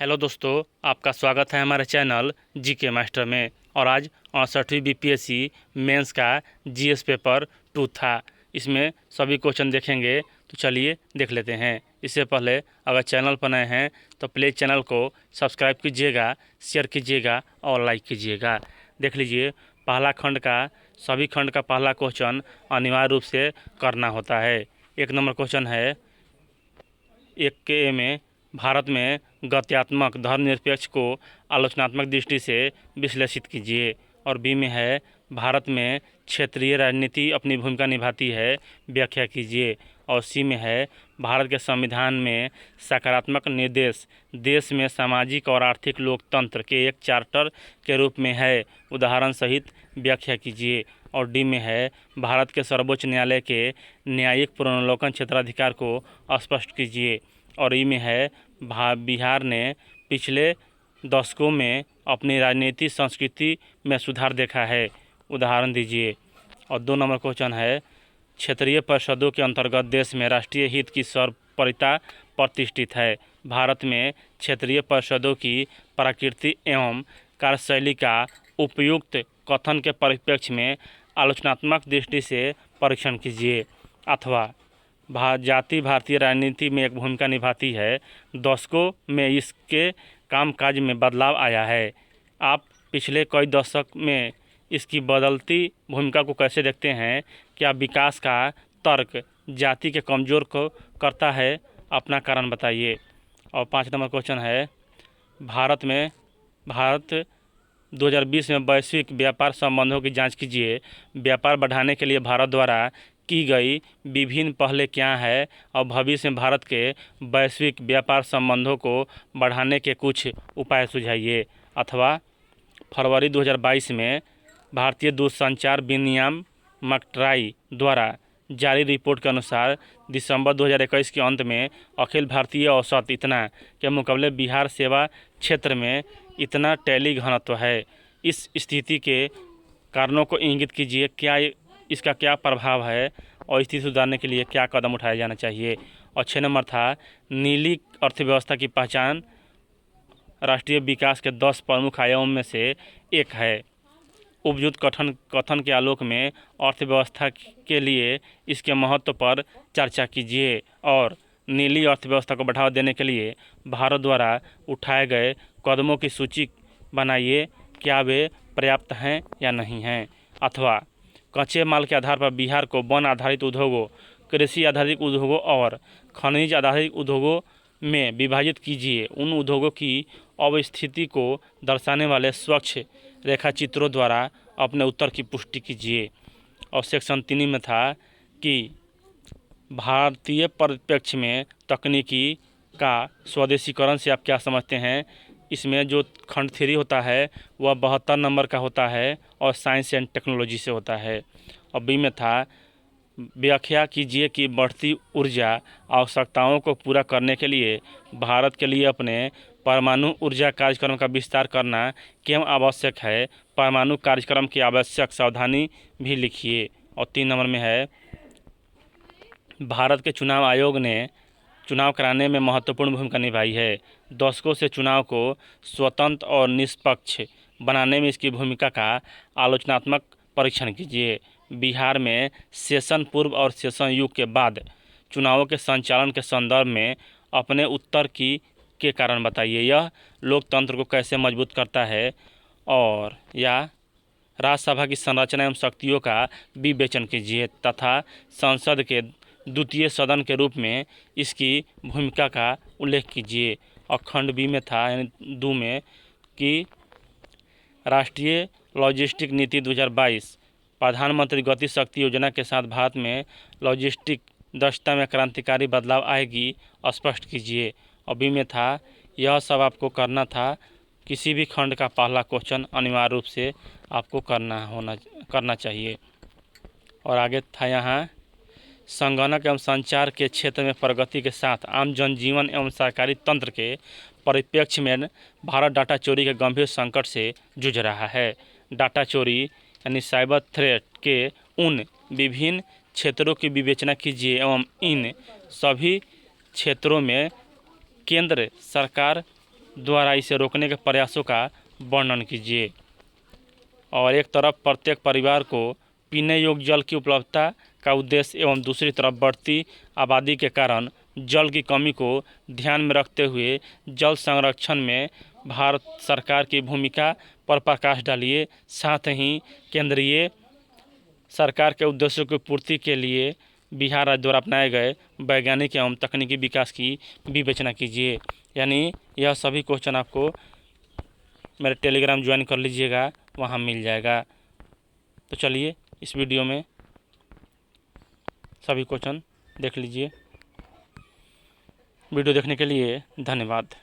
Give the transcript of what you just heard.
Hello दोस्तों, आपका स्वागत है हमारे चैनल जीके मास्टर में। और आज 68वीं बीपीएससी मेंस का जीएस पेपर 2 था। इसमें सभी क्वेश्चन देखेंगे, तो चलिए देख लेते हैं। इससे पहले अगर चैनल पर नए हैं तो प्लीज़ चैनल को सब्सक्राइब कीजिएगा, शेयर कीजिएगा और लाइक कीजिएगा। देख लीजिए, पहला खंड का सभी खंड का पहला क्वेश्चन अनिवार्य रूप से करना होता है। 1 नंबर क्वेश्चन है 1 में भारत में गत्यात्मक धर्मनिरपेक्ष को आलोचनात्मक दृष्टि से विश्लेषित कीजिए। और बी में है भारत में क्षेत्रीय राजनीति अपनी भूमिका निभाती है, व्याख्या कीजिए। और सी में है भारत के संविधान में सकारात्मक निर्देश देश में सामाजिक और आर्थिक लोकतंत्र के एक चार्टर के रूप में है, उदाहरण सहित व्याख्या कीजिए। और डी में है भारत के सर्वोच्च न्यायालय के न्यायिक पुनर्वलोकन क्षेत्राधिकार को स्पष्ट कीजिए। और ई में है बिहार ने पिछले दशकों में अपनी राजनीति संस्कृति में सुधार देखा है, उदाहरण दीजिए। और 2 नंबर क्वेश्चन है क्षेत्रीय परिषदों के अंतर्गत देश में राष्ट्रीय हित की सर्वोपरिता प्रतिष्ठित है। भारत में क्षेत्रीय परिषदों की प्रकृति एवं कार्यशैली का उपयुक्त कथन के परिप्रेक्ष्य में आलोचनात्मक दृष्टि से परीक्षण कीजिए। अथवा जाति भारतीय राजनीति में एक भूमिका निभाती है, दशकों में इसके कामकाज में बदलाव आया है। आप पिछले कई दशक में इसकी बदलती भूमिका को कैसे देखते हैं? क्या विकास का तर्क जाति के कमज़ोर को करता है? अपना कारण बताइए। और 5 नंबर क्वेश्चन है भारत 2020 में वैश्विक व्यापार संबंधों की जांच कीजिए। व्यापार बढ़ाने के लिए भारत द्वारा की गई विभिन्न पहलें क्या है और भविष्य में भारत के वैश्विक व्यापार संबंधों को बढ़ाने के कुछ उपाय सुझाइए। अथवा फरवरी 2022 में भारतीय दूरसंचार विनियामक ट्राई द्वारा जारी रिपोर्ट के अनुसार दिसंबर 2021 के अंत में अखिल भारतीय औसत इतना के मुकाबले बिहार सेवा क्षेत्र में इतना टेली घनत्व है। इस स्थिति के कारणों को इंगित कीजिए, क्या इसका क्या प्रभाव है और स्थिति सुधारने के लिए क्या कदम उठाया जाना चाहिए। और 6 नंबर था नीली अर्थव्यवस्था की पहचान राष्ट्रीय विकास के 10 प्रमुख आयामों में से एक है। उपयुक्त कथन के आलोक में अर्थव्यवस्था के लिए इसके महत्व पर चर्चा कीजिए। और नीली अर्थव्यवस्था को बढ़ावा देने के लिए भारत द्वारा उठाए गए कदमों की सूची बनाइए, क्या वे पर्याप्त हैं या नहीं हैं। अथवा कच्चे माल के आधार पर बिहार को वन आधारित उद्योगों, कृषि आधारित उद्योगों और खनिज आधारित उद्योगों में विभाजित कीजिए। उन उद्योगों की अवस्थिति को दर्शाने वाले स्वच्छ रेखा चित्रों द्वारा अपने उत्तर की पुष्टि कीजिए। और सेक्शन 3 में था कि भारतीय परिप्रेक्ष्य में तकनीकी का स्वदेशीकरण से आप क्या समझते हैं। इसमें जो खंड 3 होता है वह 72 नंबर का होता है और साइंस एंड टेक्नोलॉजी से होता है। और बी में था व्याख्या कीजिए कि बढ़ती ऊर्जा आवश्यकताओं को पूरा करने के लिए भारत के लिए अपने परमाणु ऊर्जा कार्यक्रम का विस्तार करना क्यों आवश्यक है। परमाणु कार्यक्रम की आवश्यक सावधानी भी लिखिए। और 3 नंबर में है भारत के चुनाव आयोग ने चुनाव कराने में महत्वपूर्ण भूमिका निभाई है। दशकों से चुनाव को स्वतंत्र और निष्पक्ष बनाने में इसकी भूमिका का आलोचनात्मक परीक्षण कीजिए। बिहार में सेशन पूर्व और सेशन युग के बाद चुनावों के संचालन के संदर्भ में अपने उत्तर के कारण बताइए। यह लोकतंत्र को कैसे मजबूत करता है और या राज्यसभा की संरचना एवं शक्तियों का विवेचन कीजिए तथा संसद के द्वितीय सदन के रूप में इसकी भूमिका का उल्लेख कीजिए। और खंड बी में था यानी 2 में कि राष्ट्रीय लॉजिस्टिक नीति 2022 प्रधानमंत्री गति शक्ति योजना के साथ भारत में लॉजिस्टिक दक्षता में क्रांतिकारी बदलाव आएगी, स्पष्ट कीजिए। और बी में था यह सब आपको करना था। किसी भी खंड का पहला क्वेश्चन अनिवार्य रूप से आपको करना चाहिए। और आगे था यहाँ संगणक एवं संचार के क्षेत्र में प्रगति के साथ आम जनजीवन एवं सरकारी तंत्र के परिप्रेक्ष्य में भारत डाटा चोरी के गंभीर संकट से जूझ रहा है। डाटा चोरी यानी साइबर थ्रेट के उन विभिन्न क्षेत्रों की विवेचना कीजिए एवं इन सभी क्षेत्रों में केंद्र सरकार द्वारा इसे रोकने के प्रयासों का वर्णन कीजिए। और एक तरफ प्रत्येक परिवार को पीने योग्य जल की उपलब्धता का उद्देश्य एवं दूसरी तरफ बढ़ती आबादी के कारण जल की कमी को ध्यान में रखते हुए जल संरक्षण में भारत सरकार की भूमिका पर प्रकाश डालिए। साथ ही केंद्रीय सरकार के उद्देश्यों की पूर्ति के लिए बिहार राज्य द्वारा अपनाए गए वैज्ञानिक एवं तकनीकी विकास की विवेचना कीजिए। यानी यह सभी क्वेश्चन आपको मेरे टेलीग्राम ज्वाइन कर लीजिएगा, वहाँ मिल जाएगा। तो चलिए इस वीडियो में सभी क्वेश्चन देख लीजिए। वीडियो देखने के लिए धन्यवाद।